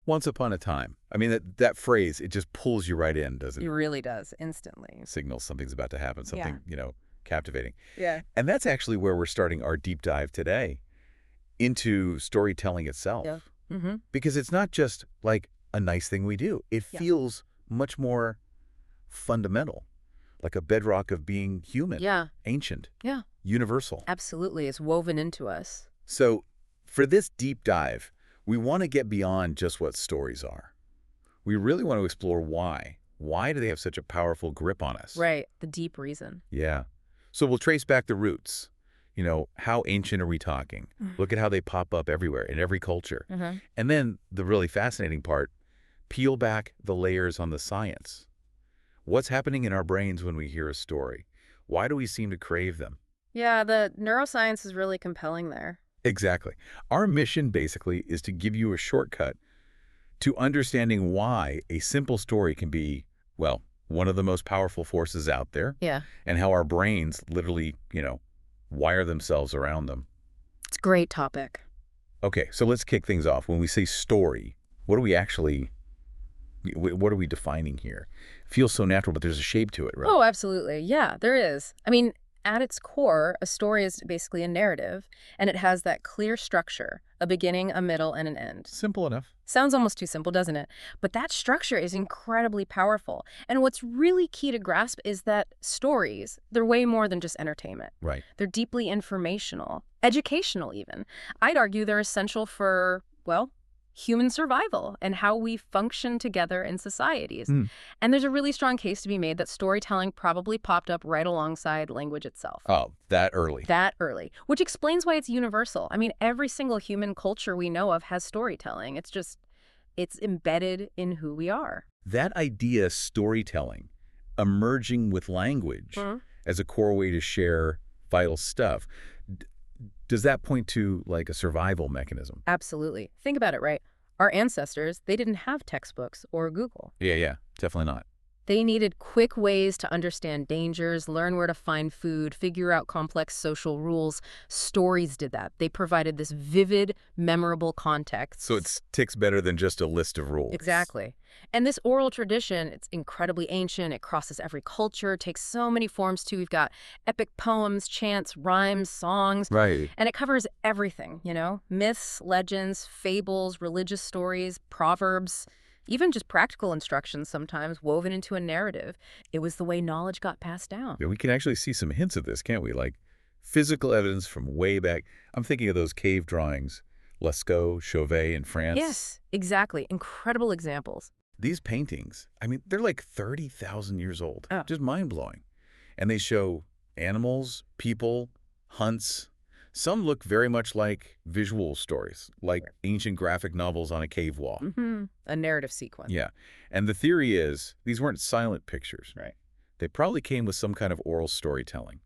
Once upon a time. I mean, that phrase, it just pulls you right in, doesn't It it? really does, instantly. Signals something's about to happen, Yeah. something, captivating. Yeah. And that's actually where we're starting our deep dive today into storytelling itself. Yeah. Mm-hmm. Because it's not just like a nice thing we do. It Yeah. feels much more fundamental, like a bedrock of being human, Yeah. ancient, Yeah. universal. Absolutely. It's woven into us. So for this deep dive, we want to get beyond just what stories are. We really want to explore why. Why do they have such a powerful grip on us? Right. The deep reason. Yeah. So we'll trace back the roots. How ancient are we talking? Look at how they pop up everywhere in every culture. Mm-hmm. And then the really fascinating part, peel back the layers on the science. What's happening in our brains when we hear a story? Why do we seem to crave them? Yeah, the neuroscience is really compelling there. Exactly. Our mission basically is to give you a shortcut to understanding why a simple story can be, well, one of the most powerful forces out there, Yeah. and how our brains literally, wire themselves around them. It's a great topic. Okay, so let's kick things off. When we say story, what are we defining here? It feels so natural, but there's a shape to it, right? Oh, absolutely. Yeah, there is. I mean, at its core, a story is basically a narrative, and it has that clear structure, a beginning, a middle, and an end. Simple enough. Sounds almost too simple, doesn't it? But that structure is incredibly powerful. And what's really key to grasp is that stories, they're way more than just entertainment. Right. They're deeply informational, educational even. I'd argue they're essential for, well, human survival and how we function together in societies. And there's a really strong case to be made that storytelling probably popped up right alongside language itself. Oh, that early. That early, which explains why it's universal. I mean, every single human culture we know of has storytelling. It's embedded in who we are. That idea, storytelling, emerging with language as a core way to share vital stuff, does that point to like a survival mechanism? Absolutely. Think about it, right? Our ancestors, they didn't have textbooks or Google. Yeah, definitely not. They needed quick ways to understand dangers, learn where to find food, figure out complex social rules. Stories did that. They provided this vivid, memorable context. So it ticks better than just a list of rules. Exactly. And this oral tradition, it's incredibly ancient. It crosses every culture, takes so many forms too. We've got epic poems, chants, rhymes, songs. Right. And it covers everything, myths, legends, fables, religious stories, proverbs, even just practical instructions sometimes woven into a narrative. It was the way knowledge got passed down. Yeah, we can actually see some hints of this, can't we? Like physical evidence from way back. I'm thinking of those cave drawings, Lascaux, Chauvet in France. Yes, exactly. Incredible examples. These paintings, I mean, they're like 30,000 years old. Oh. Just mind-blowing. And they show animals, people, hunts. Some look very much like visual stories, like ancient graphic novels on a cave wall. A narrative sequence. Yeah. And the theory is these weren't silent pictures. Right. They probably came with some kind of oral storytelling.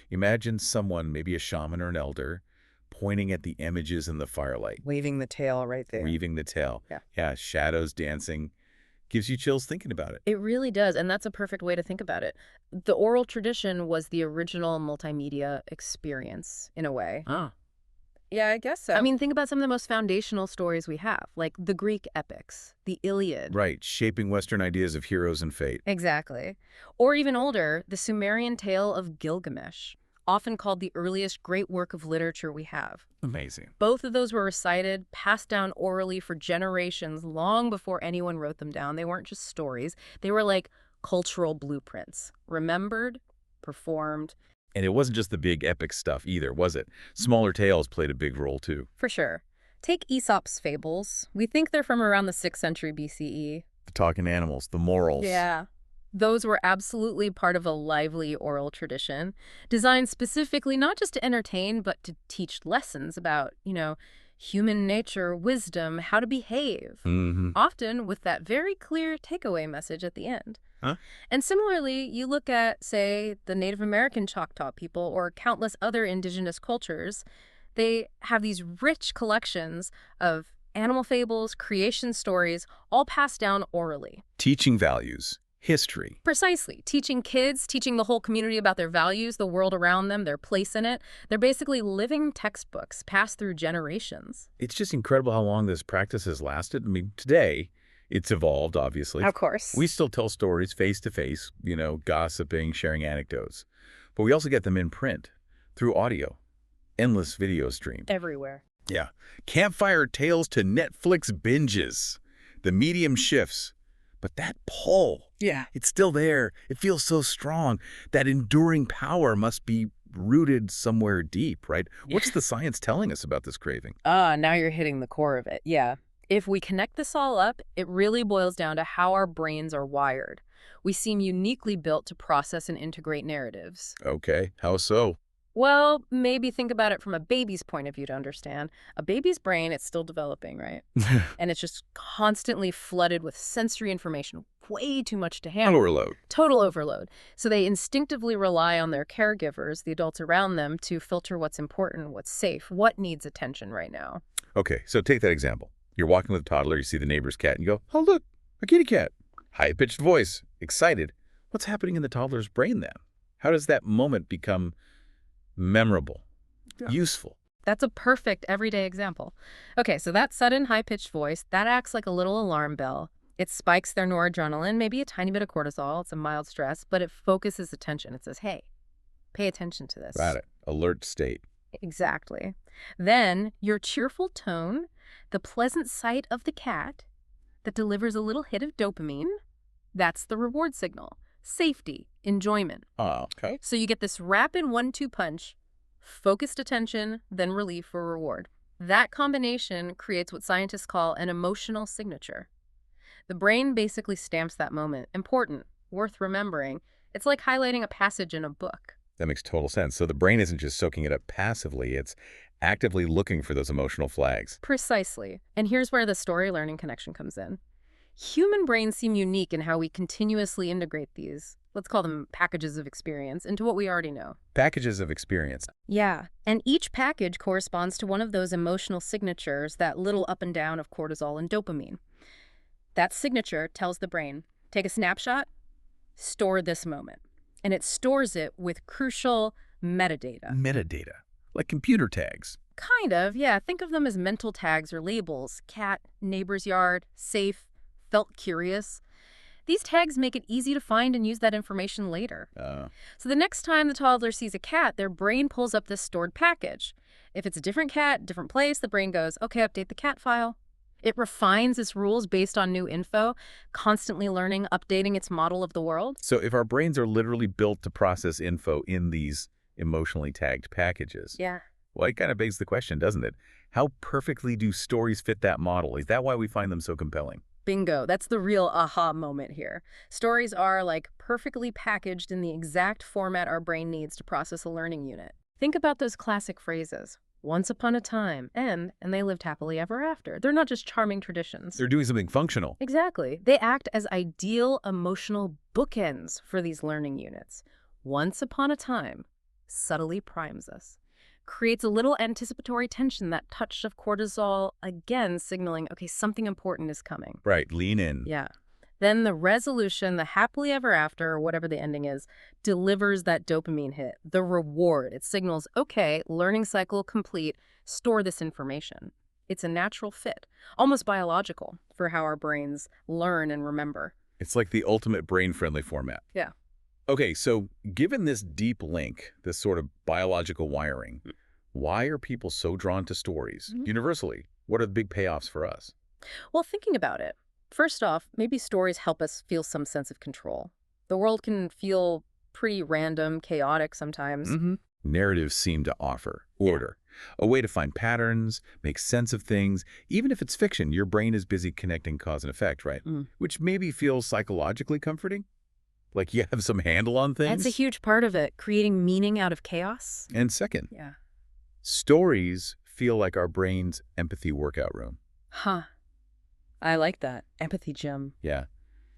Imagine someone, maybe a shaman or an elder, pointing at the images in the firelight. Waving the tail right there. Weaving the tail. Yeah, shadows dancing. Gives you chills thinking about it. It really does, and that's a perfect way to think about it. The oral tradition was the original multimedia experience, in a way. Ah. Yeah, I guess so. I mean, think about some of the most foundational stories we have, like the Greek epics, the Iliad. Right, shaping Western ideas of heroes and fate. Exactly. Or even older, the Sumerian tale of Gilgamesh, often called the earliest great work of literature we have. Amazing. Both of those were recited, passed down orally for generations long before anyone wrote them down. They weren't just stories. They were like cultural blueprints, remembered, performed. And it wasn't just the big epic stuff either, was it? Smaller tales played a big role too. For sure. Take Aesop's fables. We think they're from around the 6th century BCE. The talking animals, the morals. Yeah. Those were absolutely part of a lively oral tradition, designed specifically not just to entertain, but to teach lessons about, human nature, wisdom, how to behave, often with that very clear takeaway message at the end. Huh? And similarly, you look at, say, the Native American Choctaw people or countless other indigenous cultures, they have these rich collections of animal fables, creation stories, all passed down orally. Teaching values history. Precisely. Teaching kids, teaching the whole community about their values, the world around them, their place in it. They're basically living textbooks passed through generations. It's just incredible how long this practice has lasted. I mean, today, it's evolved, obviously. Of course. We still tell stories face-to-face, gossiping, sharing anecdotes. But we also get them in print, through audio, endless video streams. Everywhere. Yeah. Campfire tales to Netflix binges. The medium shifts. But that pull, it's still there. It feels so strong. That enduring power must be rooted somewhere deep, right? What's the science telling us about this craving? Now you're hitting the core of it. Yeah. If we connect this all up, it really boils down to how our brains are wired. We seem uniquely built to process and integrate narratives. Okay, how so? Well, maybe think about it from a baby's point of view to understand. A baby's brain, it's still developing, right? And it's just constantly flooded with sensory information, way too much to handle. Overload. Total overload. So they instinctively rely on their caregivers, the adults around them, to filter what's important, what's safe, what needs attention right now. Okay, so take that example. You're walking with a toddler, you see the neighbor's cat, and you go, oh, look, a kitty cat. High-pitched voice, excited. What's happening in the toddler's brain then? How does that moment become memorable, useful? That's a perfect everyday example. Okay, so that sudden high-pitched voice, that acts like a little alarm bell. It spikes their noradrenaline, maybe a tiny bit of cortisol. It's a mild stress, but it focuses attention. It says, hey, pay attention to this. Got it. Alert state. Exactly. Then your cheerful tone, the pleasant sight of the cat that delivers a little hit of dopamine, that's the reward signal. Safety, enjoyment. Oh, okay. So you get this rapid 1-2 punch, focused attention, then relief or reward. That combination creates what scientists call an emotional signature. The brain basically stamps that moment. Important, worth remembering. It's like highlighting a passage in a book. That makes total sense. So the brain isn't just soaking it up passively, it's actively looking for those emotional flags. Precisely. And here's where the story learning connection comes in. Human brains seem unique in how we continuously integrate these, let's call them packages of experience, into what we already know. Packages of experience. Yeah, and each package corresponds to one of those emotional signatures, that little up and down of cortisol and dopamine. That signature tells the brain, take a snapshot, store this moment. And it stores it with crucial metadata. Metadata, like computer tags. Kind of, yeah. Think of them as mental tags or labels. Cat, neighbor's yard, safe, felt curious. These tags make it easy to find and use that information later. So the next time the toddler sees a cat, their brain pulls up this stored package. If it's a different cat, different place, the brain goes, okay, update the cat file. It refines its rules based on new info, constantly learning, updating its model of the world. So if our brains are literally built to process info in these emotionally tagged packages, well, it kind of begs the question, doesn't it? How perfectly do stories fit that model? Is that why we find them so compelling? Bingo. That's the real aha moment here. Stories are like perfectly packaged in the exact format our brain needs to process a learning unit. Think about those classic phrases. Once upon a time, and they lived happily ever after. They're not just charming traditions. They're doing something functional. Exactly. They act as ideal emotional bookends for these learning units. Once upon a time subtly primes us. Creates a little anticipatory tension, that touch of cortisol, again signaling, okay, something important is coming. Right, lean in. Yeah. Then the resolution, the happily ever after, or whatever the ending is, delivers that dopamine hit, the reward. It signals, okay, learning cycle complete, store this information. It's a natural fit, almost biological, for how our brains learn and remember. It's like the ultimate brain-friendly format. Yeah. Okay, so given this deep link, this sort of biological wiring, why are people so drawn to stories? Universally, what are the big payoffs for us? Well, thinking about it, first off, maybe stories help us feel some sense of control. The world can feel pretty random, chaotic sometimes. Narratives seem to offer order, a way to find patterns, make sense of things. Even if it's fiction, your brain is busy connecting cause and effect, right? Which maybe feels psychologically comforting. Like you have some handle on things. That's a huge part of it, creating meaning out of chaos. And second, stories feel like our brain's empathy workout room. Huh. I like that. Empathy gym. Yeah.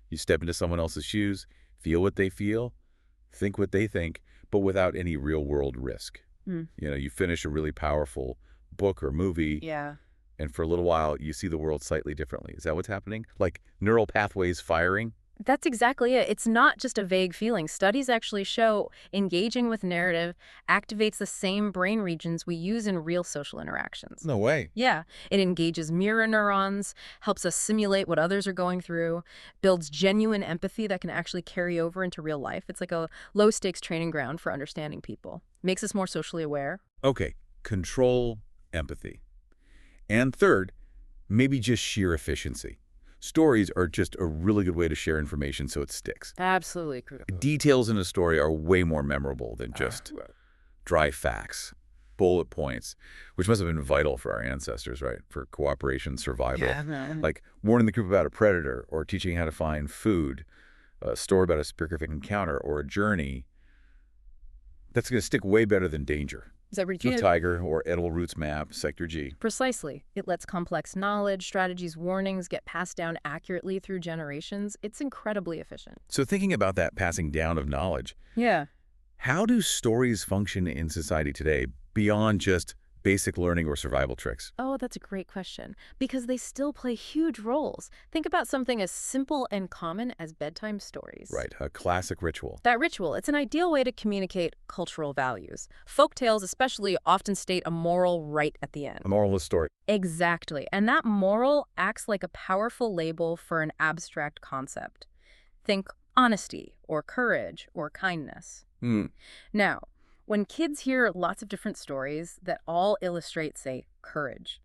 You step into someone else's shoes, feel what they feel, think what they think, but without any real-world risk. You finish a really powerful book or movie, and for a little while, you see the world slightly differently. Is that what's happening? Like neural pathways firing? That's exactly it. It's not just a vague feeling. Studies actually show engaging with narrative activates the same brain regions we use in real social interactions. No way. Yeah, it engages mirror neurons, helps us simulate what others are going through, builds genuine empathy that can actually carry over into real life. It's like a low-stakes training ground for understanding people. Makes us more socially aware. Okay, control, empathy. And third, maybe just sheer efficiency. Stories are just a really good way to share information so it sticks. Absolutely critical. Details in a story are way more memorable than just dry facts, bullet points, which must have been vital for our ancestors, right? For cooperation, survival. Yeah, man. Like warning the group about a predator or teaching how to find food, a story about a specific encounter or a journey. That's going to stick way better than danger. Is that With Tiger or Edible Roots Map, Sector G. Precisely. It lets complex knowledge, strategies, warnings get passed down accurately through generations. It's incredibly efficient. So thinking about that passing down of knowledge, Yeah. how do stories function in society today beyond just basic learning or survival tricks? Oh, that's a great question. Because they still play huge roles. Think about something as simple and common as bedtime stories. Right, a classic ritual. That ritual, it's an ideal way to communicate cultural values. Folk tales especially often state a moral right at the end. A moralist story. Exactly. And that moral acts like a powerful label for an abstract concept. Think honesty or courage or kindness. Now, when kids hear lots of different stories that all illustrate, say, courage,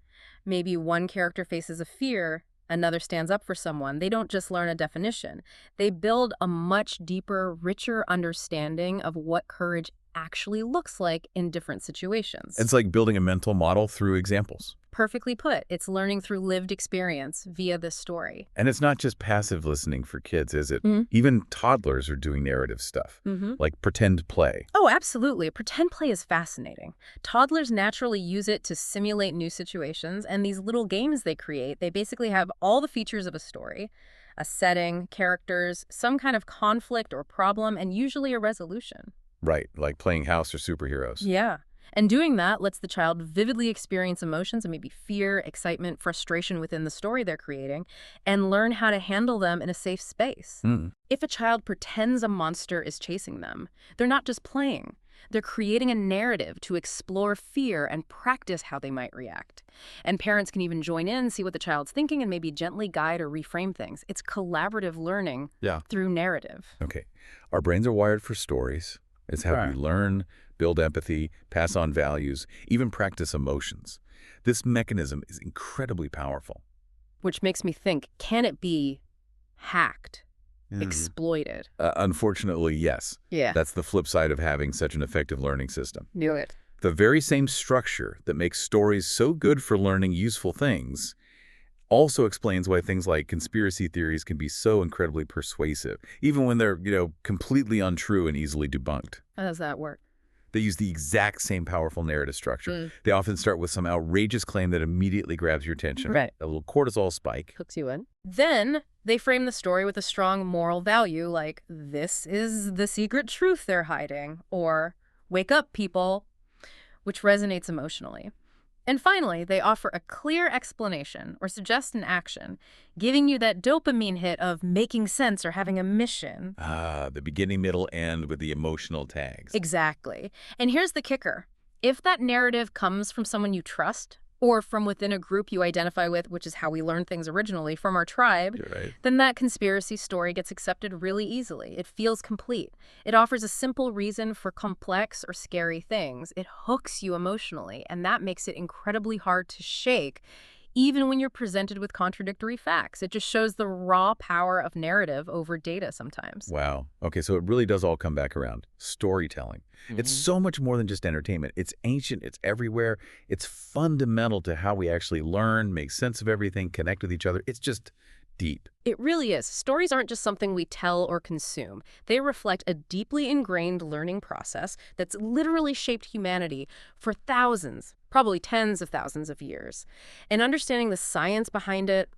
maybe one character faces a fear, another stands up for someone, they don't just learn a definition. They build a much deeper, richer understanding of what courage actually looks like in different situations. It's like building a mental model through examples. Perfectly put. It's learning through lived experience via this story. And it's not just passive listening for kids, is it? Even toddlers are doing narrative stuff, like pretend play. Oh, absolutely. Pretend play is fascinating. Toddlers naturally use it to simulate new situations, and these little games they create, they basically have all the features of a story, a setting, characters, some kind of conflict or problem, and usually a resolution. Right, like playing house or superheroes. Yeah. And doing that lets the child vividly experience emotions and maybe fear, excitement, frustration within the story they're creating, and learn how to handle them in a safe space. If a child pretends a monster is chasing them, they're not just playing. They're creating a narrative to explore fear and practice how they might react. And parents can even join in, see what the child's thinking, and maybe gently guide or reframe things. It's collaborative learning through narrative. Okay. Our brains are wired for stories. It's how we learn, build empathy, pass on values, even practice emotions. This mechanism is incredibly powerful. Which makes me think, can it be hacked, exploited? Unfortunately, yes. Yeah. That's the flip side of having such an effective learning system. Knew it. The very same structure that makes stories so good for learning useful things also explains why things like conspiracy theories can be so incredibly persuasive, even when they're, completely untrue and easily debunked. How does that work? They use the exact same powerful narrative structure. They often start with some outrageous claim that immediately grabs your attention. Right. A little cortisol spike. Hooks you in. Then they frame the story with a strong moral value, like, this is the secret truth they're hiding, or wake up, people, which resonates emotionally. And finally, they offer a clear explanation or suggest an action, giving you that dopamine hit of making sense or having a mission. The beginning, middle, end with the emotional tags. Exactly. And here's the kicker. If that narrative comes from someone you trust, or from within a group you identify with, which is how we learn things originally, from our tribe, then that conspiracy story gets accepted really easily. It feels complete. It offers a simple reason for complex or scary things. It hooks you emotionally, and that makes it incredibly hard to shake, even when you're presented with contradictory facts. It just shows the raw power of narrative over data sometimes. Wow. Okay, so it really does all come back around. Storytelling. It's so much more than just entertainment. It's ancient. It's everywhere. It's fundamental to how we actually learn, make sense of everything, connect with each other. It's just deep. It really is. Stories aren't just something we tell or consume. They reflect a deeply ingrained learning process that's literally shaped humanity for thousands, probably tens of thousands of years. And understanding the science behind it,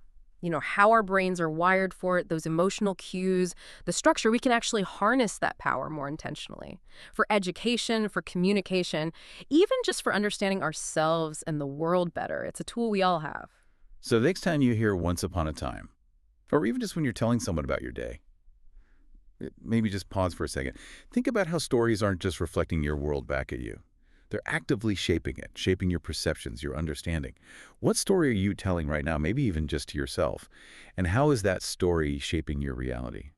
how our brains are wired for it, those emotional cues, the structure, we can actually harness that power more intentionally. For education, for communication, even just for understanding ourselves and the world better. It's a tool we all have. So next time you hear Once Upon a Time, or even just when you're telling someone about your day, maybe just pause for a second. Think about how stories aren't just reflecting your world back at you. They're actively shaping it, shaping your perceptions, your understanding. What story are you telling right now, maybe even just to yourself? And how is that story shaping your reality?